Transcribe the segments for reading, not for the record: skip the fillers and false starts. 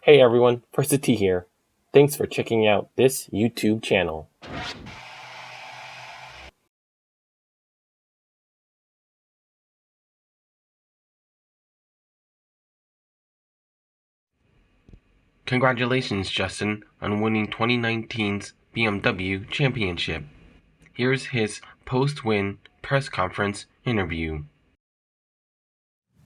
Hey everyone, First T here. Thanks for checking out this YouTube channel. Congratulations, Justin, on winning 2019's BMW Championship. Here's his post-win press conference interview.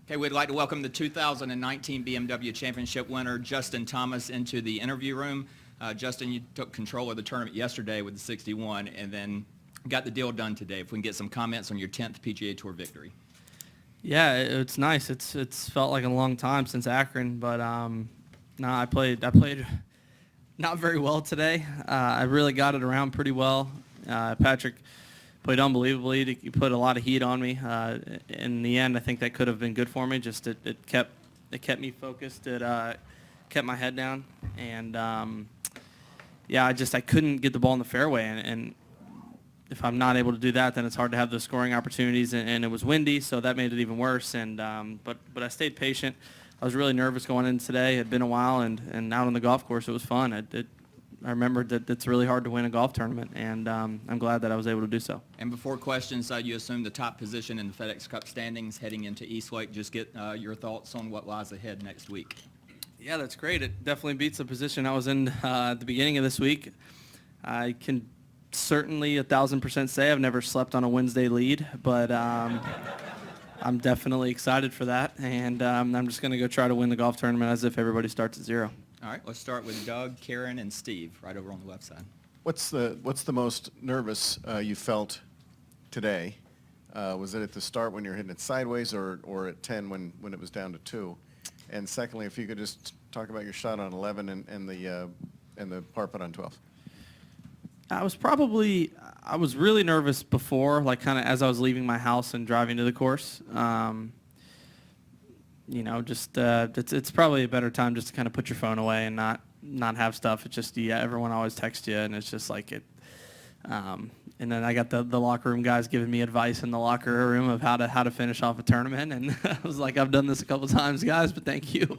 Okay, we'd like to welcome the 2019 BMW Championship winner, Justin Thomas, into the interview room. Justin, you took control of the tournament yesterday with the 61 and then got the deal done today. If we can get some comments on your 10th PGA Tour victory. Yeah, it's nice. It's felt like a long time since Akron, but no, I played not very well today. I really got it around pretty well. Patrick played unbelievably. He put a lot of heat on me. In the end, I think that could have been good for me. Just it kept me focused. It kept my head down, and yeah, I couldn't get the ball in the fairway, and if I'm not able to do that, then it's hard to have those scoring opportunities, and it was windy, so that made it even worse. And but I stayed patient. I was really nervous going in today. It had been a while, and out on the golf course, it was fun. I remembered that it's really hard to win a golf tournament, and I'm glad that I was able to do so. And before questions, you assumed the top position in the FedEx Cup standings heading into Eastlake. Just get your thoughts on what lies ahead next week. Yeah, that's great. It definitely beats the position I was in at the beginning of this week. I can certainly 1,000% say I've never slept on a Wednesday lead, but I'm definitely excited for that, and I'm just going to go try to win the golf tournament as if everybody starts at zero. All right, let's start with Doug, Karen, and Steve right over on the left side. What's the most nervous you felt today? Was it at the start when you're hitting it sideways, or at 10 when it was down to 2? And secondly, if you could just talk about your shot on 11 and the par putt on 12. I was really nervous before, like kind of as I was leaving my house and driving to the course. It's probably a better time just to kind of put your phone away and not have stuff. It's just, everyone always texts you, and it's just like it. And then I got the locker room guys giving me advice in the locker room of how to finish off a tournament, and I was like, I've done this a couple times, guys, but thank you.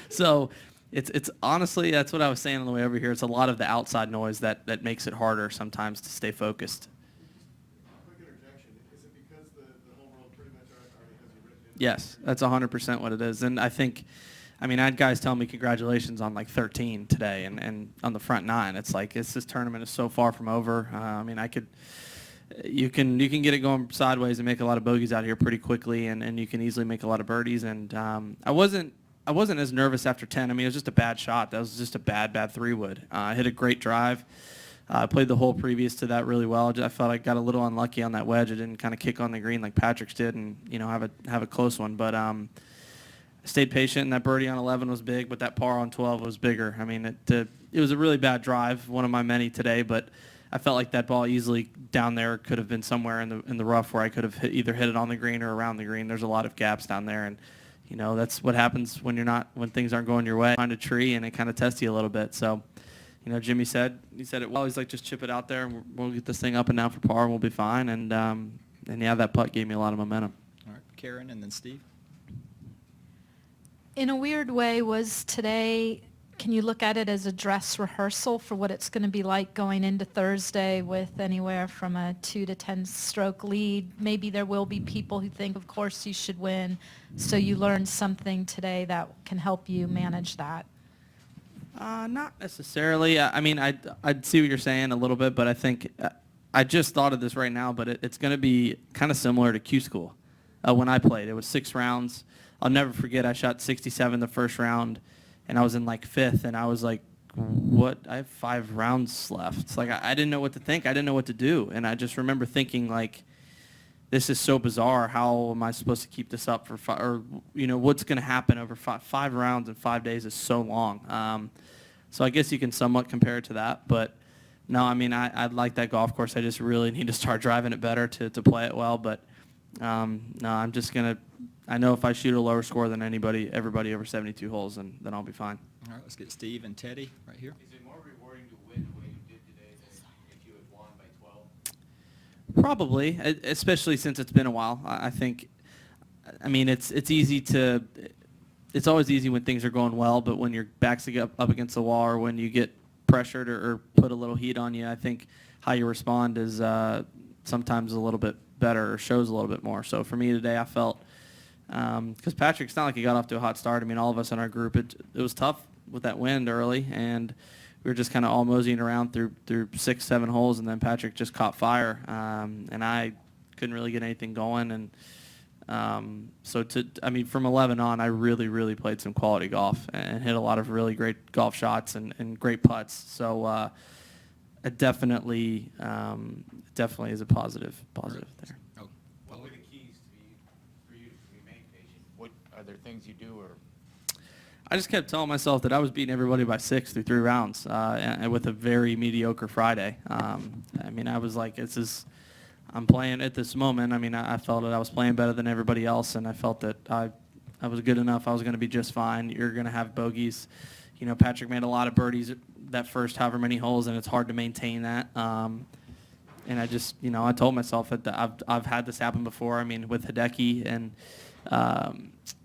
So it's honestly, that's what I was saying on the way over here. It's a lot of the outside noise that makes it harder sometimes to stay focused. Quick interjection. Is it because the whole world pretty much already has you written in? Yes, that's 100% what it is. And I had guys tell me congratulations on like 13 today, and on the front 9. It's like this tournament is so far from over. You can get it going sideways and make a lot of bogeys out here pretty quickly, and you can easily make a lot of birdies. And I wasn't as nervous after 10. It was just a bad shot. That was just a bad 3-wood. I hit a great drive. I played the hole previous to that really well. I felt I got a little unlucky on that wedge. It didn't kind of kick on the green like Patrick's did, and have a close one. But I stayed patient, and that birdie on 11 was big, but that par on 12 was bigger. It was a really bad drive, one of my many today, but I felt like that ball easily down there could have been somewhere in the rough where I could have either hit it on the green or around the green. There's a lot of gaps down there, and that's what happens when things aren't going your way. Find a tree, and it kind of tests you a little bit. So, Jimmy said it well. He's like, just chip it out there, and we'll get this thing up and down for par, and we'll be fine. And that putt gave me a lot of momentum. All right, Karen, and then Steve. In a weird way, was today, can you look at it as a dress rehearsal for what it's going to be like going into Thursday with anywhere from a 2 to 10 stroke lead? Maybe there will be people who think, of course, you should win. So you learned something today that can help you manage that. Not necessarily. I'd see what you're saying a little bit, but I think I just thought of this right now, but it's going to be kind of similar to Q School. When I played, it was 6 rounds. I'll never forget, I shot 67 the first round, and I was in like 5th, and I was like, what? I have 5 rounds left. It's like I didn't know what to think. I didn't know what to do, and I just remember thinking, like, this is so bizarre. How am I supposed to keep this up for 5, or what's going to happen over 5 rounds in 5 days is so long. So I guess you can somewhat compare it to that, but no, I like that golf course. I just really need to start driving it better to play it well, but no, I'm just going to, I know if I shoot a lower score than everybody over 72 holes, then I'll be fine. All right, let's get Steve and Teddy right here. Is it more rewarding to win the way you did today than if you had won by 12? Probably, especially since it's been a while. I think, it's easy to it's always easy when things are going well, but when your back's up against the wall or when you get pressured or put a little heat on you, I think how you respond is sometimes a little bit better or shows a little bit more. So for me today, I felt, because Patrick, it's not like he got off to a hot start. I mean, all of us in our group, it was tough with that wind early, and we were just kind of all moseying around through 6-7 holes, and then Patrick just caught fire, and I couldn't really get anything going. And so from 11 on, I really played some quality golf and hit a lot of really great golf shots and great putts. So it definitely is a positive there. Oh, What were the keys for you to remain patient? What are there things you do, or I just kept telling myself that I was beating everybody by 6 through 3 rounds, and with a very mediocre Friday. I mean, I was like, I'm playing at this moment. I mean, I felt that I was playing better than everybody else, and I felt that I was good enough. I was going to be just fine. You're going to have bogeys. You know, Patrick made a lot of birdies that first however many holes, and it's hard to maintain that. And I just, I told myself that I've had this happen before. I mean, with Hideki and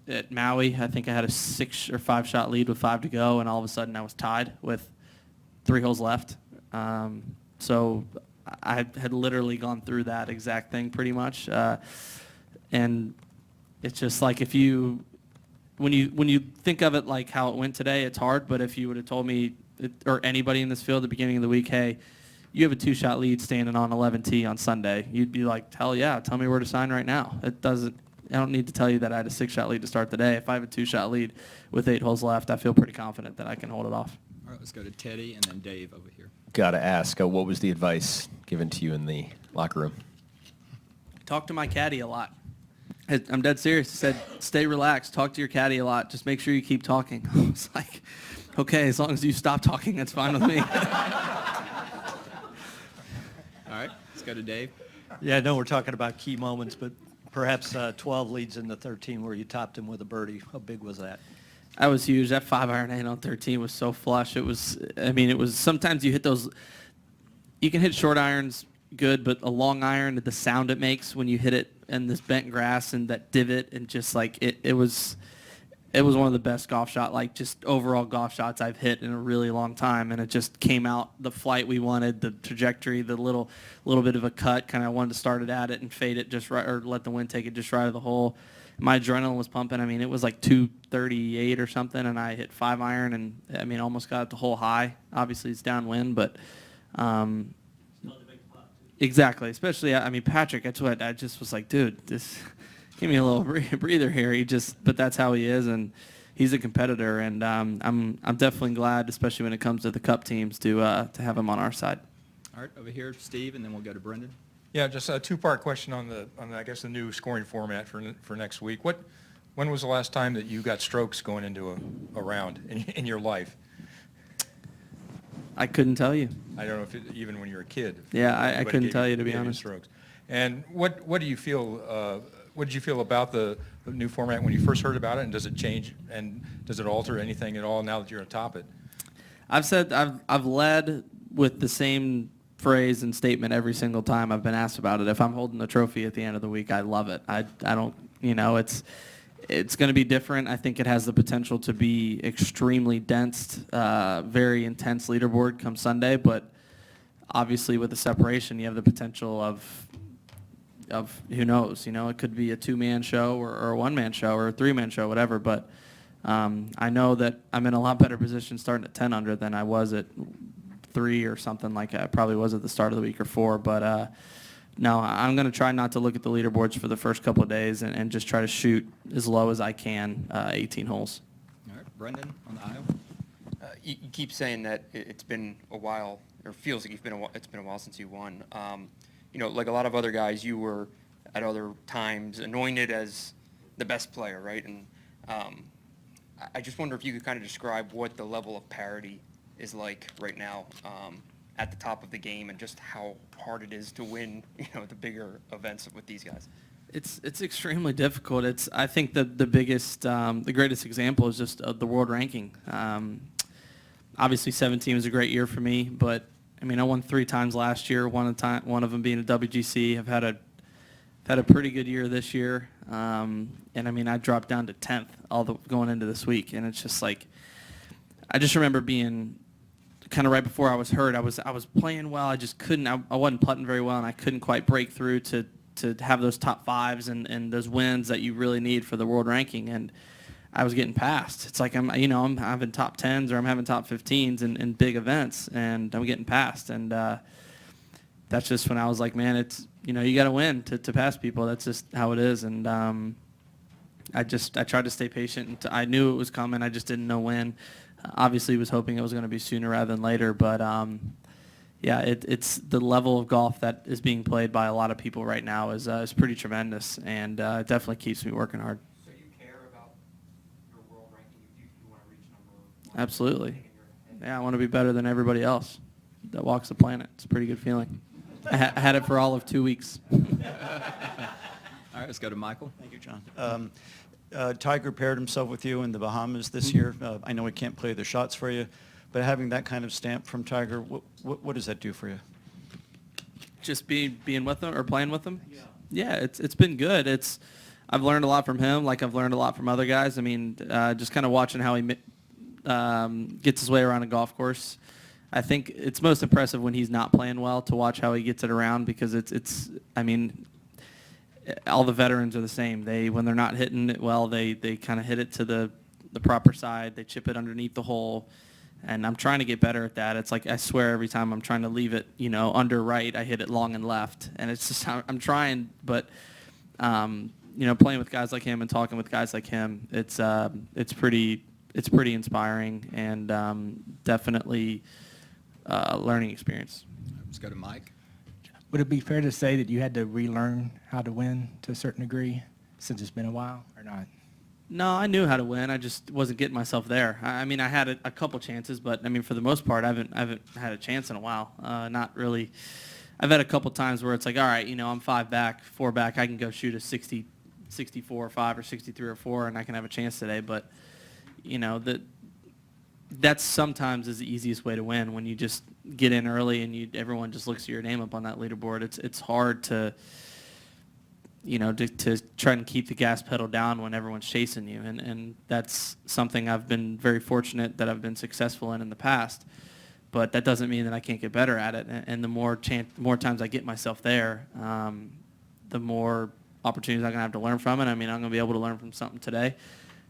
at Maui, I think I had a 6 or 5 shot lead with 5 to go, and all of a sudden I was tied with 3 holes left. So I had literally gone through that exact thing pretty much. And it's just like when you think of it like how it went today, it's hard. But if you would have told me, or anybody in this field at the beginning of the week, hey, you have a 2-shot lead standing on 11T on Sunday, you'd be like, hell yeah, tell me where to sign right now. I don't need to tell you that I had a 6-shot lead to start the day. If I have a 2-shot lead with 8 holes left, I feel pretty confident that I can hold it off. all right, let's go to Teddy and then Dave over here. Got to ask, what was the advice given to you in the locker room? Talk to my caddy a lot. I'm dead serious. He said, stay relaxed. Talk to your caddy a lot. Just make sure you keep talking. I was like, okay, as long as you stop talking, that's fine with me. All right, let's go to Dave. Yeah, I know we're talking about key moments, but perhaps 12 leads in the 13 where you topped him with a birdie. How big was that? That was huge. That 5-iron 8 on 13 was so flush. It was sometimes you hit those, you can hit short irons good, but a long iron, the sound it makes when you hit it in this bent grass and that divot, and just like it was one of the best golf shot, like just overall golf shots I've hit in a really long time. And it just came out the flight we wanted, the trajectory, the little bit of a cut. Kind of wanted to start it at it and fade it just right, or let the wind take it just right of the hole. My adrenaline was pumping. I mean, it was like 238 or something, and I hit 5-iron, and I mean, almost got the hole high. Obviously, it's downwind, but exactly. Especially, I mean, Patrick. That's what I just was like, dude. This give me a little breather here. But that's how he is, and he's a competitor, and I'm definitely glad, especially when it comes to the Cup teams, to have him on our side. All right, over here, Steve, and then we'll go to Brendan. Yeah, just a two-part question on I guess the new scoring format for next week. When was the last time that you got strokes going into a round in your life? I couldn't tell you. I don't know if even when you were a kid. Yeah, I anybody couldn't gave tell you, to be gave honest. Strokes. And what do you feel? What did you feel about the new format when you first heard about it? And does it change? And does it alter anything at all now that you're atop it? I've led with the same phrase and statement every single time I've been asked about it. If I'm holding the trophy at the end of the week, I love it. I don't, it's going to be different. I think it has the potential to be extremely dense, very intense leaderboard come Sunday, but obviously with the separation, you have the potential of who knows, it could be a 2-man show or a 1-man show or a 3-man show, whatever, but I know that I'm in a lot better position starting at 10 under than I was at 3 or something like I probably was at the start of the week, or 4, but no, I'm going to try not to look at the leaderboards for the first couple of days and just try to shoot as low as I can, 18 holes. All right, Brendan on the aisle. You keep saying that it's been a while, or feels like it's been a while since you won. Like a lot of other guys, you were at other times anointed as the best player, right? And I just wonder if you could kind of describe what the level of parity is like right now at the top of the game, and just how hard it is to win, the bigger events with these guys. It's extremely difficult. I think that the greatest example is just the world ranking. Obviously, 17 was a great year for me, but I mean, I won 3 times last year. One of them being a WGC. I've had had a pretty good year this year, and I mean I dropped down to 10th going into this week, and it's just like I just remember being kind of right before I was hurt. I was playing well. I just couldn't. I wasn't putting very well, and I couldn't quite break through to have those top fives and those wins that you really need for the world ranking. And I was getting passed. It's like I'm having top 10s or I'm having top 15s in big events, and I'm getting passed. And that's just when I was like, man, it's you got to win to pass people. That's just how it is. And I tried to stay patient. And I knew it was coming. I just didn't know when. Obviously, was hoping it was going to be sooner rather than later. But yeah, it's the level of golf that is being played by a lot of people right now is pretty tremendous, and it definitely keeps me working hard. So you care about your world ranking? You want to reach number 1? Absolutely. Yeah, I want to be better than everybody else that walks the planet. It's a pretty good feeling. I had it for all of 2 weeks. All right, let's go to Michael. Thank you, John. Tiger paired himself with you in the Bahamas this year. I know he can't play the shots for you, but having that kind of stamp from Tiger, what does that do for you? Just being with them or playing with them? Yeah, it's been good. I've learned a lot from him, like I've learned a lot from other guys. I mean, just kind of watching how he gets his way around a golf course. I think it's most impressive when he's not playing well to watch how he gets it around, because I mean, all the veterans are the same. When they're not hitting it well, they kind of hit it to the proper side. They chip it underneath the hole. And I'm trying to get better at that. It's like I swear every time I'm trying to leave it, under right, I hit it long and left. And it's just I'm trying, but playing with guys like him and talking with guys like him, it's pretty inspiring and definitely learning experience. Let's go to Mike. Would it be fair to say that you had to relearn how to win to a certain degree since it's been a while, or not? No, I knew how to win. I just wasn't getting myself there. I mean, I had a couple chances, but I mean, for the most part, I haven't had a chance in a while. Not really. I've had a couple times where it's like, all right, I'm 5 back, 4 back. I can go shoot a 60, 64 or 5 or 63 or 4, and I can have a chance today. But that's sometimes is the easiest way to win, when you just get in early and everyone just looks at your name up on that leaderboard. It's hard to try and keep the gas pedal down when everyone's chasing you. And that's something I've been very fortunate that I've been successful in the past. But that doesn't mean that I can't get better at it. And the more times I get myself there, the more opportunities I'm going to have to learn from it. I mean, I'm going to be able to learn from something today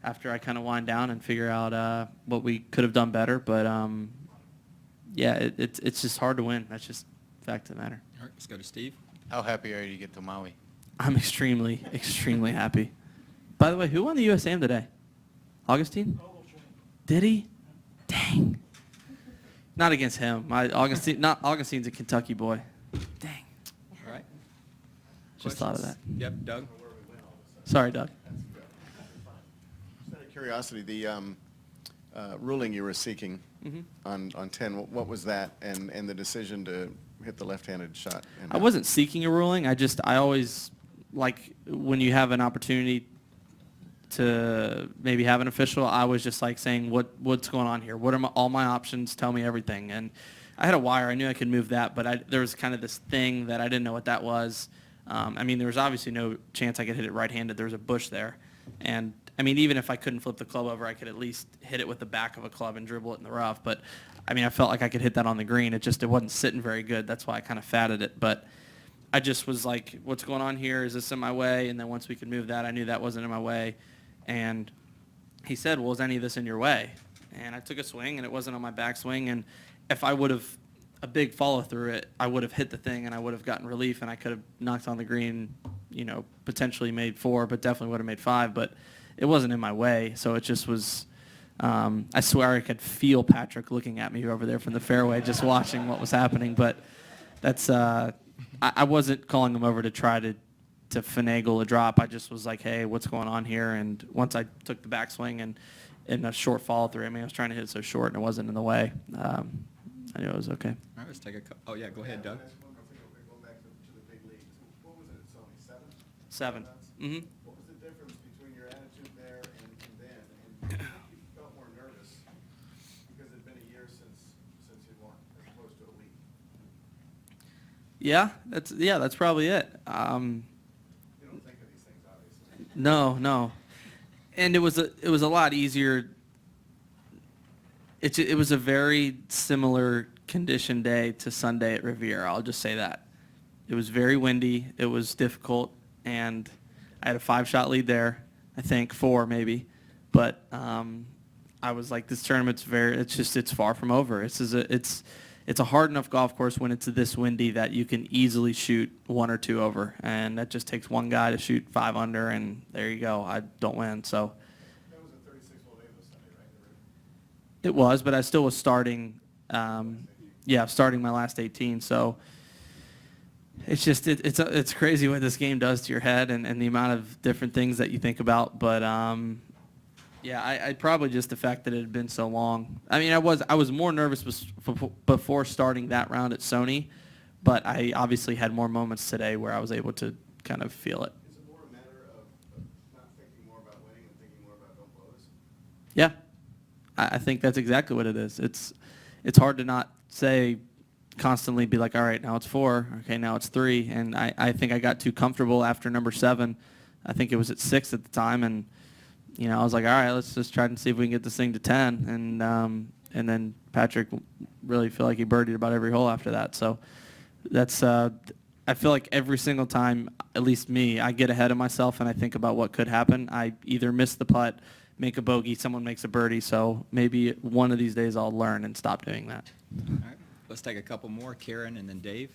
after I kind of wind down and figure out what we could have done better. But, yeah, it's just hard to win. That's just the fact of the matter. All right, let's go to Steve. How happy are you to get to Maui? I'm extremely, extremely happy. By the way, who won the USAM today? Augustine? Did he? Dang. Not against him. Augustine's a Kentucky boy. Dang. All right. Just thought of that. Yep, Doug. Sorry, Doug. Just out of curiosity, the ruling you were seeking on 10, what was that, and the decision to hit the left-handed shot? I wasn't seeking a ruling. I always like when you have an opportunity to maybe have an official, I was just like saying, what's going on here? What are all my options? Tell me everything. And I had a wire. I knew I could move that, but there was kind of this thing that I didn't know what that was. I mean, there was obviously no chance I could hit it right-handed. There was a bush there. And, I mean, even if I couldn't flip the club over, I could at least hit it with the back of a club and dribble it in the rough. But, I mean, I felt like I could hit that on the green. It wasn't sitting very good. That's why I kind of fatted it. But I just was like, what's going on here? Is this in my way? And then once we could move that, I knew that wasn't in my way. And he said, well, is any of this in your way? And I took a swing, and it wasn't on my backswing. And if I would have a big follow-through it, I would have hit the thing, and I would have gotten relief, and I could have knocked on the green, potentially made 4, but definitely would have made 5. But it wasn't in my way, so it just was I swear I could feel Patrick looking at me over there from the fairway just watching what was happening. But that's I wasn't calling him over to try to finagle a drop. I just was like, hey, what's going on here? And once I took the backswing and in a short follow-through, I mean, I was trying to hit it so short and it wasn't in the way. I knew it was okay. All right, let's take oh, yeah, go ahead, Doug. Go back to the big leagues. What was it, Sony? 7. Mm-hmm. What was the difference between your attitude there and then? And do you think you felt more nervous because it had been a year since you'd won, as opposed to a week? Yeah, that's probably it. No. And it was a lot easier. It was a very similar condition day to Sunday at Riviera. I'll just say that. It was very windy. It was difficult, and I had a 5-shot lead there. I think 4 maybe, but I was like, this tournament's it's far from over. It's a hard enough golf course when it's this windy that you can easily shoot 1 or 2 over, and that just takes one guy to shoot 5 under, and there you go. I don't win. So That was a 36-hole day this Sunday, right? it was, but I still was starting. Starting my last 18. So it's just it's crazy what this game does to your head and the amount of different things that you think about. But I probably just the fact that it had been so long. I mean, I was more nervous before starting that round at Sony, but I obviously had more moments today where I was able to kind of feel it. Is it more a matter of not thinking more about winning and thinking more about don't blow this? Yeah, I think that's exactly what it is. It's hard to not say constantly be like, all right, now it's 4, okay, now it's 3, and I think I got too comfortable after number 7. I think it was at 6 at the time, and I was like, all right, let's just try and see if we can get this thing to 10, and then Patrick really feel like he birdied about every hole after that. So that's I feel like every single time, at least me, I get ahead of myself and I think about what could happen. I either miss the putt, make a bogey, someone makes a birdie. So maybe one of these days I'll learn and stop doing that. All right, let's take a couple more. Karen and then Dave.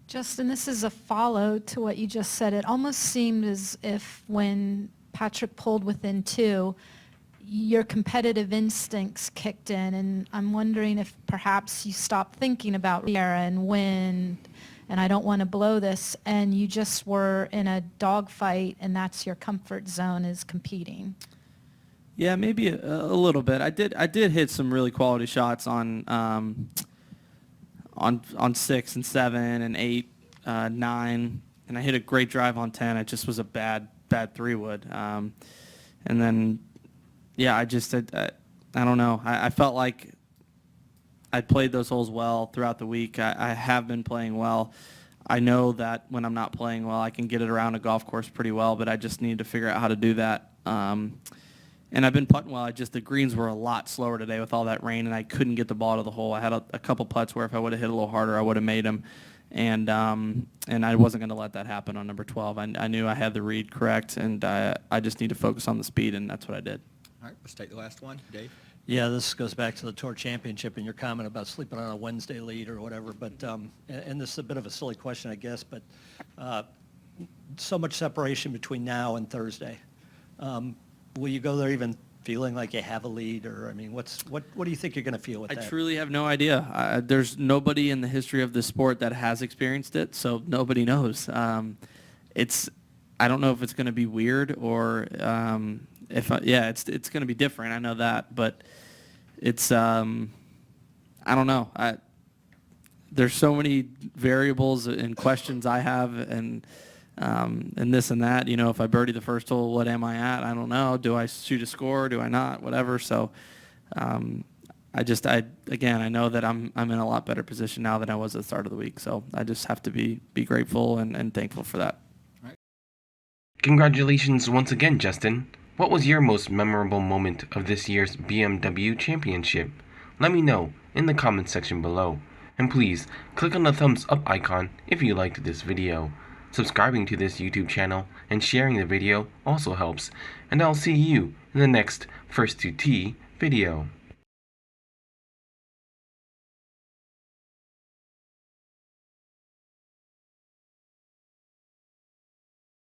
Justin, this is a follow to what you just said. It almost seemed as if when Patrick pulled within 2, your competitive instincts kicked in, and I'm wondering if perhaps you stopped thinking about Riviera and win, and I don't want to blow this, and you just were in a dogfight, and that's your comfort zone is competing. Yeah, maybe a little bit. I did hit some really quality shots on 6 and 7 and 8, 9, and I hit a great drive on 10. It just was a bad 3-wood. And then, yeah, I don't know. I felt like I played those holes well throughout the week. I have been playing well. I know that when I'm not playing well, I can get it around a golf course pretty well, but I just need to figure out how to do that. And I've been putting well. The greens were a lot slower today with all that rain, and I couldn't get the ball to the hole. I had a couple putts where if I would have hit a little harder, I would have made them. And I wasn't going to let that happen on number 12. I knew I had the read correct, and I just need to focus on the speed, and that's what I did. All right, let's take the last one. Dave? Yeah, this goes back to the Tour Championship and your comment about sleeping on a Wednesday lead or whatever. But and this is a bit of a silly question, I guess, but so much separation between now and Thursday. Will you go there even feeling like you have a lead, or I mean, what do you think you're going to feel with that? I truly have no idea. There's nobody in the history of the sport that has experienced it, so nobody knows. I don't know if it's going to be weird or it's going to be different. I know that, but it's I don't know. There's so many variables and questions I have, and this and that. If I birdie the first hole, what am I at? I don't know. Do I shoot a score? Do I not? Whatever. So, I know that I'm in a lot better position now than I was at the start of the week. So I just have to be grateful and thankful for that. Right. Congratulations once again, Justin. What was your most memorable moment of this year's BMW Championship? Let me know in the comments section below. And please, click on the thumbs up icon if you liked this video. Subscribing to this YouTube channel and sharing the video also helps, and I'll see you in the next First to Tee video.